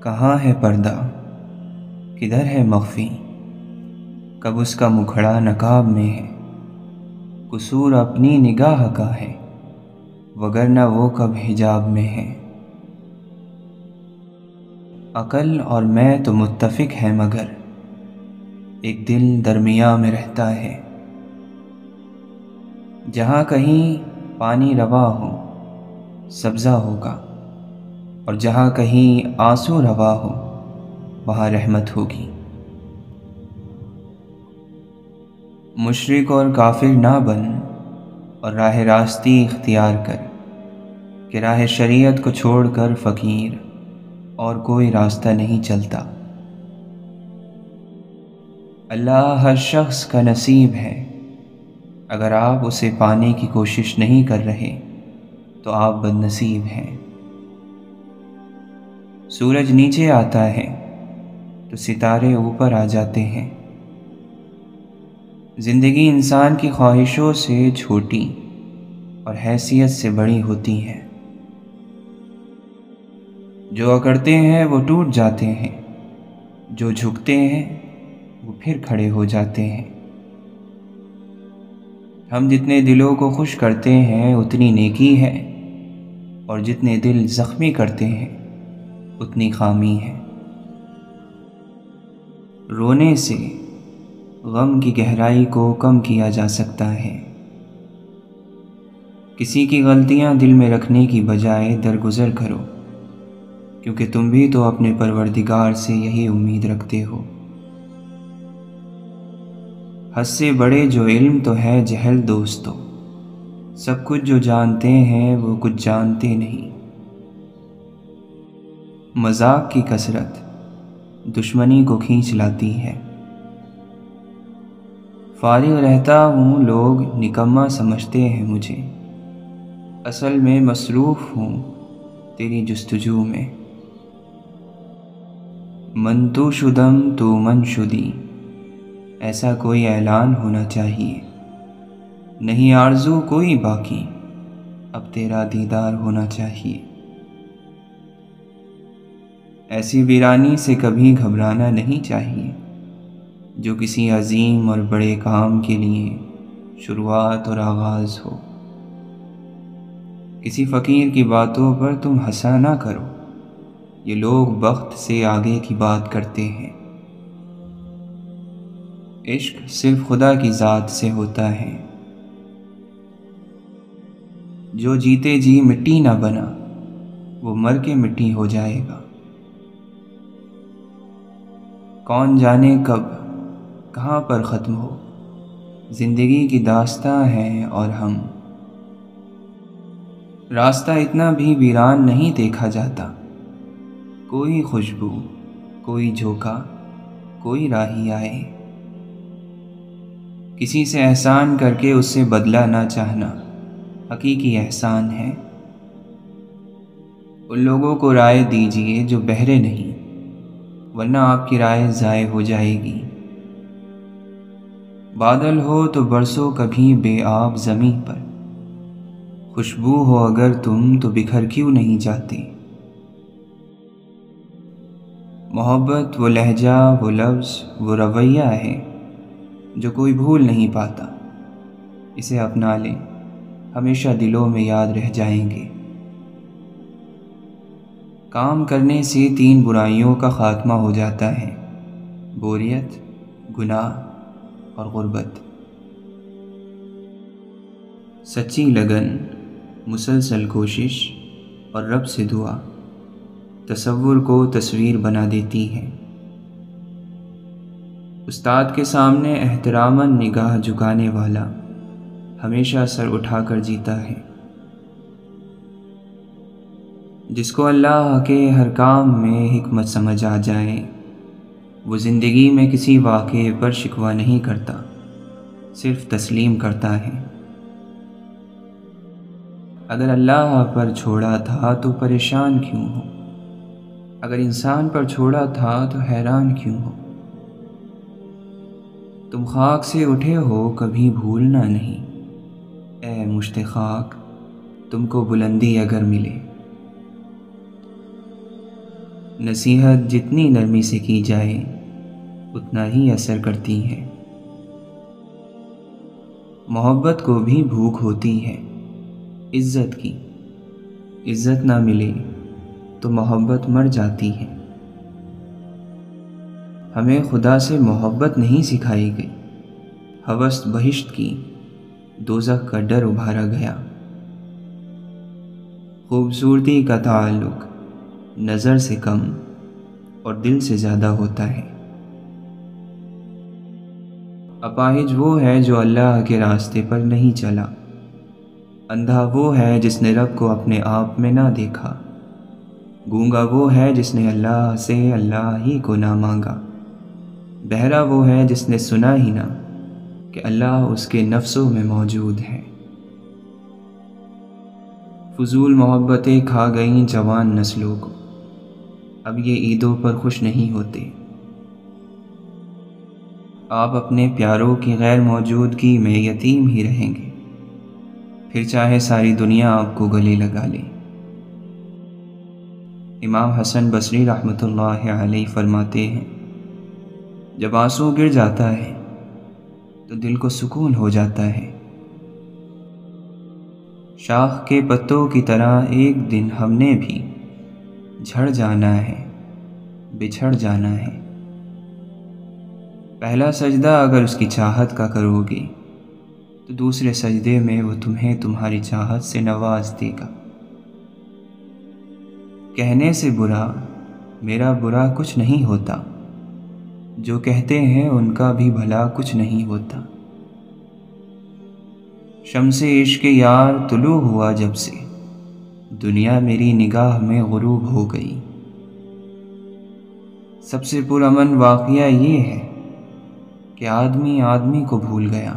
کہاں ہے پردہ، کدھر ہے مخفی؟ کب اس کا مکھڑا نقاب میں ہے؟ قصور اپنی نگاہ کا ہے، وگرنہ وہ کب حجاب میں ہے۔ عقل اور میں تو متفق ہیں، مگر ایک دل درمیاں میں رہتا ہے۔ جہاں کہیں پانی روا ہو سبزہ ہوگا، اور جہاں کہیں آنسو روا ہو وہاں رحمت ہوگی۔ مشرک اور کافر نہ بن اور راہ راستی اختیار کر، کہ راہ شریعت کو چھوڑ کر فقیر اور کوئی راستہ نہیں چلتا۔ اللہ ہر شخص کا نصیب ہے، اگر آپ اسے پانے کی کوشش نہیں کر رہے تو آپ بد نصیب ہیں۔ سورج نیچے آتا ہے تو ستارے اوپر آ جاتے ہیں۔ زندگی انسان کی خواہشوں سے چھوٹی اور حیثیت سے بڑی ہوتی ہے۔ جو اکڑتے ہیں وہ ٹوٹ جاتے ہیں، جو جھکتے ہیں وہ پھر کھڑے ہو جاتے ہیں۔ ہم جتنے دلوں کو خوش کرتے ہیں اتنی نیکی ہے، اور جتنے دل زخمی کرتے ہیں اتنی خامی ہے۔ رونے سے غم کی گہرائی کو کم کیا جا سکتا ہے۔ کسی کی غلطیاں دل میں رکھنے کی بجائے درگزر کرو، کیونکہ تم بھی تو اپنے پروردگار سے یہی امید رکھتے ہو۔ حد سے بڑے جو علم تو ہے جہل دوستو، سب کچھ جو جانتے ہیں وہ کچھ جانتے نہیں۔ مذاق کی کثرت دشمنی کو کھینچ لاتی ہے۔ فارغ رہتا ہوں لوگ نکما سمجھتے ہیں مجھے، اصل میں مصروف ہوں تیری جستجو میں۔ من تو شدم تو من شدی، ایسا کوئی اعلان ہونا چاہیے۔ نہیں آرزو کوئی باقی، اب تیرا دیدار ہونا چاہیے۔ ایسی ویرانی سے کبھی گھبرانا نہیں چاہیے، جو کسی عظیم اور بڑے کام کے لیے شروعات اور آغاز ہو۔ کسی فقیر کی باتوں پر تم ہنسا نہ کرو، یہ لوگ بخت سے آگے کی بات کرتے ہیں۔ عشق صرف خدا کی ذات سے ہوتا ہے۔ جو جیتے جی مٹی نہ بنا وہ مر کے مٹی ہو جائے گا۔ کون جانے کب کہاں پر ختم ہو زندگی کی داستاں ہے، اور ہم راستہ اتنا بھی ویران نہیں دیکھا جاتا۔ کوئی خوشبو، کوئی جھونکا، کوئی راہی آئے۔ کسی سے احسان کر کے اس سے بدلہ نہ چاہنا حقیقی احسان ہے۔ ان لوگوں کو رائے دیجیے جو بہرے نہیں، ورنہ آپ کی رائے ضائع ہو جائے گی۔ بادل ہو تو برسو کبھی بے آب زمیں پر، خوشبو ہو اگر تم تو بکھر کیوں نہیں جاتے۔ محبت وہ لہجہ، وہ لفظ، وہ رویہ ہے جو کوئی بھول نہیں پاتا۔ اسے اپنا لیں، ہمیشہ دلوں میں یاد رہ جائیں گے۔ کام کرنے سے 3 برائیوں کا خاتمہ ہو جاتا ہے: بوریت، گناہ اور غربت۔ سچی لگن، مسلسل کوشش اور رب سے دعا تصور کو تصویر بنا دیتی ہے۔ استاد کے سامنے احتراماً نگاہ جھکانے والا ہمیشہ سر اٹھا کر جیتا ہے۔ جس کو اللہ کے ہر کام میں حکمت سمجھ آ جائے، وہ زندگی میں کسی واقعے پر شکوہ نہیں کرتا، صرف تسلیم کرتا ہے۔ اگر اللہ پر چھوڑا تھا تو پریشان کیوں ہو؟ اگر انسان پر چھوڑا تھا تو حیران کیوں ہو؟ تم خاک سے اٹھے ہو کبھی بھولنا نہیں، اے مشت خاک تم کو بلندی اگر ملے۔ نصیحت جتنی نرمی سے کی جائے اتنا ہی اثر کرتی ہے۔ محبت کو بھی بھوک ہوتی ہے عزت کی، عزت نہ ملے تو محبت مر جاتی ہے۔ ہمیں خدا سے محبت نہیں سکھائی گئی، ہوس بہشت کی، دوزخ کا ڈر ابھارا گیا۔ خوبصورتی کا تعلق نظر سے کم اور دل سے زیادہ ہوتا ہے۔ اپاہج وہ ہے جو اللہ کے راستے پر نہیں چلا، اندھا وہ ہے جس نے رب کو اپنے آپ میں نہ دیکھا، گونگا وہ ہے جس نے اللہ سے اللہ ہی کو نہ مانگا، بہرا وہ ہے جس نے سنا ہی نہ کہ اللہ اس کے نفسوں میں موجود ہے۔ فضول محبتیں کھا گئیں جوان نسلوں کو، اب یہ عیدوں پر خوش نہیں ہوتے۔ آپ اپنے پیاروں کی غیر موجودگی میں یتیم ہی رہیں گے، پھر چاہے ساری دنیا آپ کو گلے لگا لے۔ امام حسن بصری رحمۃ اللہ علیہ فرماتے ہیں، جب آنسو گر جاتا ہے تو دل کو سکون ہو جاتا ہے۔ شاخ کے پتوں کی طرح ایک دن ہم نے بھی جھڑ جانا ہے، بچھڑ جانا ہے۔ پہلا سجدہ اگر اس کی چاہت کا کرو گے تو دوسرے سجدے میں وہ تمہیں تمہاری چاہت سے نواز دے گا۔ کہنے سے برا میرا برا کچھ نہیں ہوتا، جو کہتے ہیں ان کا بھی بھلا کچھ نہیں ہوتا۔ شمس عشق یار طلوع ہوا جب سے، دنیا میری نگاہ میں غروب ہو گئی۔ سب سے پرامن واقعہ یہ ہے کہ آدمی آدمی کو بھول گیا۔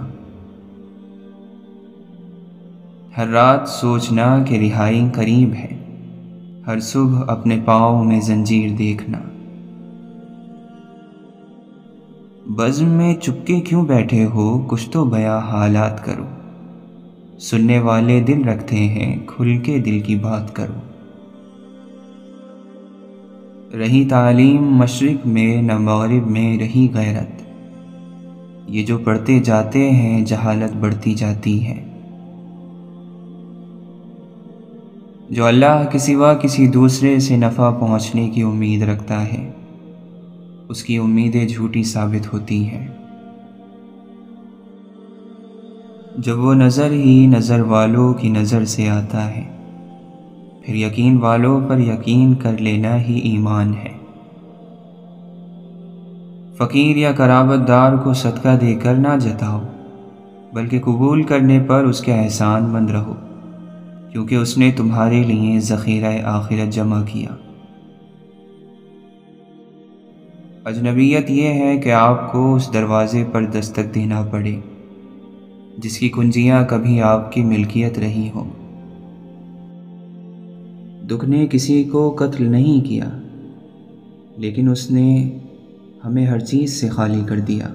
ہر رات سوچنا کہ رہائی قریب ہے، ہر صبح اپنے پاؤں میں زنجیر دیکھنا۔ بزم میں چپکے کیوں بیٹھے ہو، کچھ تو بیاں حالات کرو، سننے والے دل رکھتے ہیں، کھل کے دل کی بات کرو۔ رہی تعلیم مشرق میں نہ مغرب میں رہی غیرت، یہ جو پڑھتے جاتے ہیں جہالت بڑھتی جاتی ہے۔ جو اللہ کے سوا کسی دوسرے سے نفع پہنچنے کی امید رکھتا ہے، اس کی امیدیں جھوٹی ثابت ہوتی ہیں۔ جب وہ نظر ہی نظر والوں کی نظر سے آتا ہے، پھر یقین والوں پر یقین کر لینا ہی ایمان ہے۔ فقیر یا قرابت دار کو صدقہ دے کر نہ جتاؤ، بلکہ قبول کرنے پر اس کے احسان مند رہو، کیونکہ اس نے تمہارے لیے ذخیرہ آخرت جمع کیا۔ اجنبیت یہ ہے کہ آپ کو اس دروازے پر دستک دینا پڑے جس کی کنجیاں کبھی آپ کی ملکیت رہی ہوں۔ دکھ نے کسی کو قتل نہیں کیا، لیکن اس نے ہمیں ہر چیز سے خالی کر دیا۔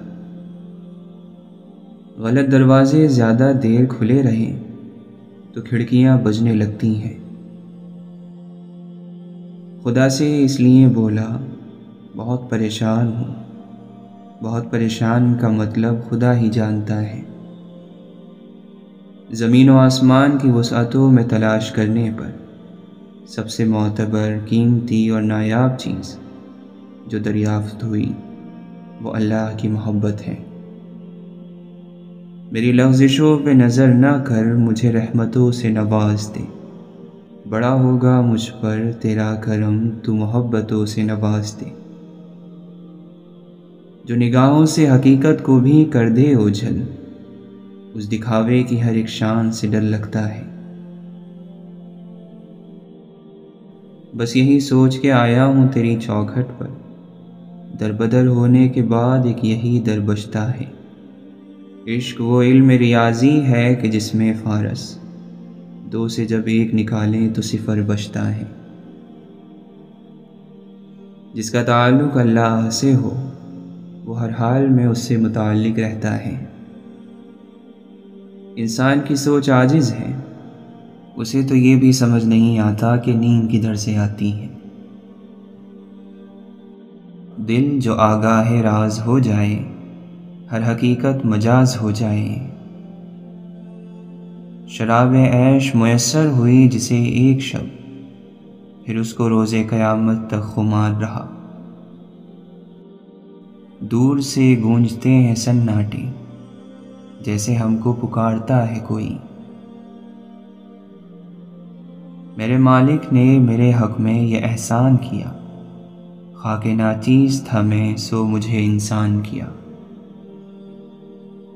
غلط دروازے زیادہ دیر کھلے رہیں تو کھڑکیاں بجنے لگتی ہیں۔ خدا سے اس لیے بولا، بہت پریشان ہوں۔ بہت پریشان کا مطلب خدا ہی جانتا ہے۔ زمین و آسمان کی وسعتوں میں تلاش کرنے پر سب سے معتبر، قیمتی اور نایاب چیز جو دریافت ہوئی وہ اللہ کی محبت ہے۔ میری لغزشوں پہ نظر نہ کر، مجھے رحمتوں سے نواز دے، بڑا ہوگا مجھ پر تیرا کرم، تو محبتوں سے نواز دے۔ جو نگاہوں سے حقیقت کو بھی کر دے اوجھل، اس دکھاوے کی ہر ایک شان سے ڈر لگتا ہے۔ بس یہی سوچ کے آیا ہوں تیری چوکھٹ پر، در بدر ہونے کے بعد ایک یہی در بچتا ہے۔ عشق وہ علم ریاضی ہے کہ جس میں فارس دو سے جب ایک نکالیں تو صفر بچتا ہے۔ جس کا تعلق اللہ سے ہو وہ ہر حال میں اس سے متعلق رہتا ہے۔ انسان کی سوچ عاجز ہے، اسے تو یہ بھی سمجھ نہیں آتا کہ نیند کدھر سے آتی ہے۔ دل جو آگاہ راز ہو جائے، ہر حقیقت مجاز ہو جائے۔ شراب عیش میسر ہوئی جسے ایک شب، پھر اس کو روز قیامت تک خمار رہا۔ دور سے گونجتے ہیں سناٹے، جیسے ہم کو پکارتا ہے کوئی۔ میرے مالک نے میرے حق میں یہ احسان کیا، خاک ناچیز تھا میں سو مجھے انسان کیا۔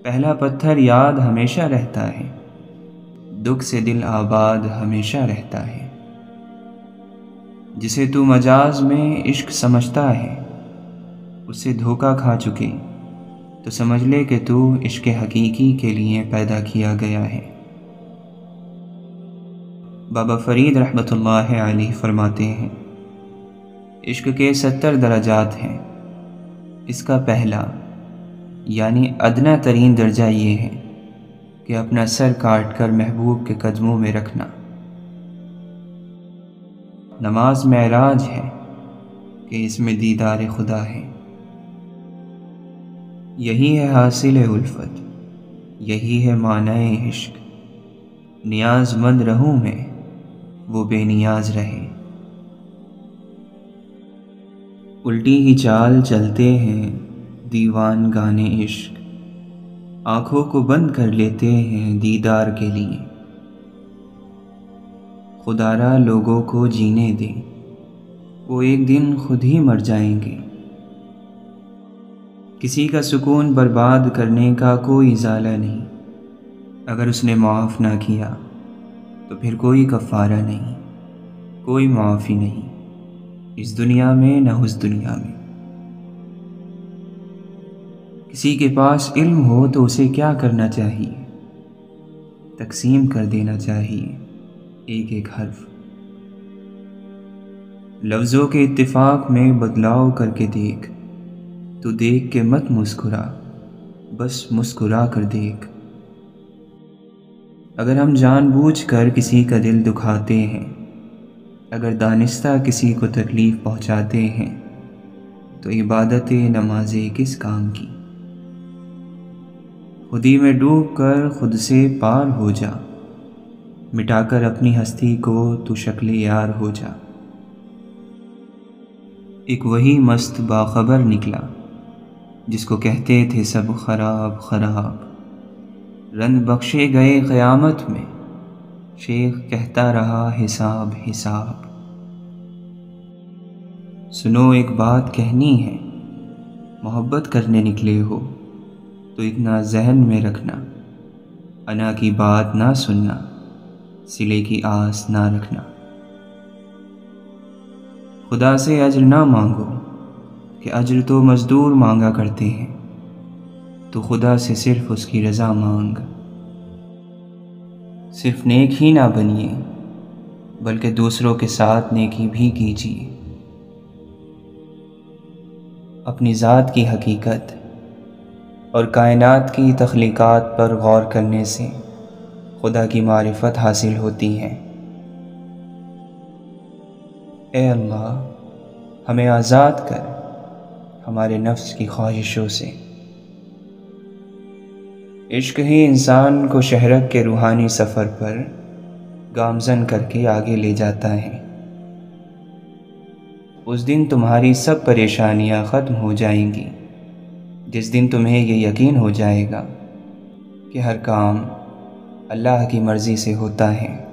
پہلا پتھر یاد ہمیشہ رہتا ہے، دکھ سے دل آباد ہمیشہ رہتا ہے۔ جسے تو مجاز میں عشق سمجھتا ہے، اس سے دھوکہ کھا چکے تو سمجھ لے کہ تو عشق حقیقی کے لیے پیدا کیا گیا ہے۔ بابا فرید رحمۃ اللہ علیہ فرماتے ہیں، عشق کے 70 درجات ہیں۔ اس کا پہلا یعنی ادنیٰ ترین درجہ یہ ہے کہ اپنا سر کاٹ کر محبوب کے قدموں میں رکھنا۔ نماز معراج ہے کہ اس میں دیدار خدا ہے۔ یہی ہے حاصل الفت، یہی ہے معنی عشق۔ نیاز مند رہوں میں، وہ بے نیاز رہے۔ الٹی ہی چال چلتے ہیں دیوان گانے عشق، آنکھوں کو بند کر لیتے ہیں دیدار کے لیے۔ خدا را لوگوں کو جینے دے، وہ ایک دن خود ہی مر جائیں گے۔ کسی کا سکون برباد کرنے کا کوئی ازالہ نہیں، اگر اس نے معاف نہ کیا تو پھر کوئی کفارہ نہیں، کوئی معافی نہیں، اس دنیا میں نہ اس دنیا میں۔ کسی کے پاس علم ہو تو اسے کیا کرنا چاہیے؟ تقسیم کر دینا چاہیے ایک ایک حرف۔ لفظوں کے اتفاق میں بدلاؤ کر کے دیکھ، تو دیکھ کے مت مسکرا، بس مسکرا کر دیکھ۔ اگر ہم جان بوجھ کر کسی کا دل دکھاتے ہیں، اگر دانستہ کسی کو تکلیف پہنچاتے ہیں، تو عبادت نماز کس کام کی؟ خودی میں ڈوب کر خود سے پار ہو جا، مٹا کر اپنی ہستی کو تو شکل یار ہو جا۔ ایک وہی مست باخبر نکلا جس کو کہتے تھے سب خراب خراب، رند بخشے گئے قیامت میں، شیخ کہتا رہا حساب حساب۔ سنو ایک بات کہنی ہے، محبت کرنے نکلے ہو تو اتنا ذہن میں رکھنا، انا کی بات نہ سننا، صلے کی آس نہ رکھنا۔ خدا سے اجر نہ مانگو کہ اجر تو مزدور مانگا کرتے ہیں، تو خدا سے صرف اس کی رضا مانگ۔ صرف نیک ہی نہ بنیے بلکہ دوسروں کے ساتھ نیکی بھی کیجیے۔ اپنی ذات کی حقیقت اور کائنات کی تخلیقات پر غور کرنے سے خدا کی معرفت حاصل ہوتی ہے۔ اے اللہ، ہمیں آزاد کر ہمارے نفس کی خواہشوں سے۔ عشق ہی انسان کو شہرت کے روحانی سفر پر گامزن کر کے آگے لے جاتا ہے۔ اس دن تمہاری سب پریشانیاں ختم ہو جائیں گی، جس دن تمہیں یہ یقین ہو جائے گا کہ ہر کام اللہ کی مرضی سے ہوتا ہے۔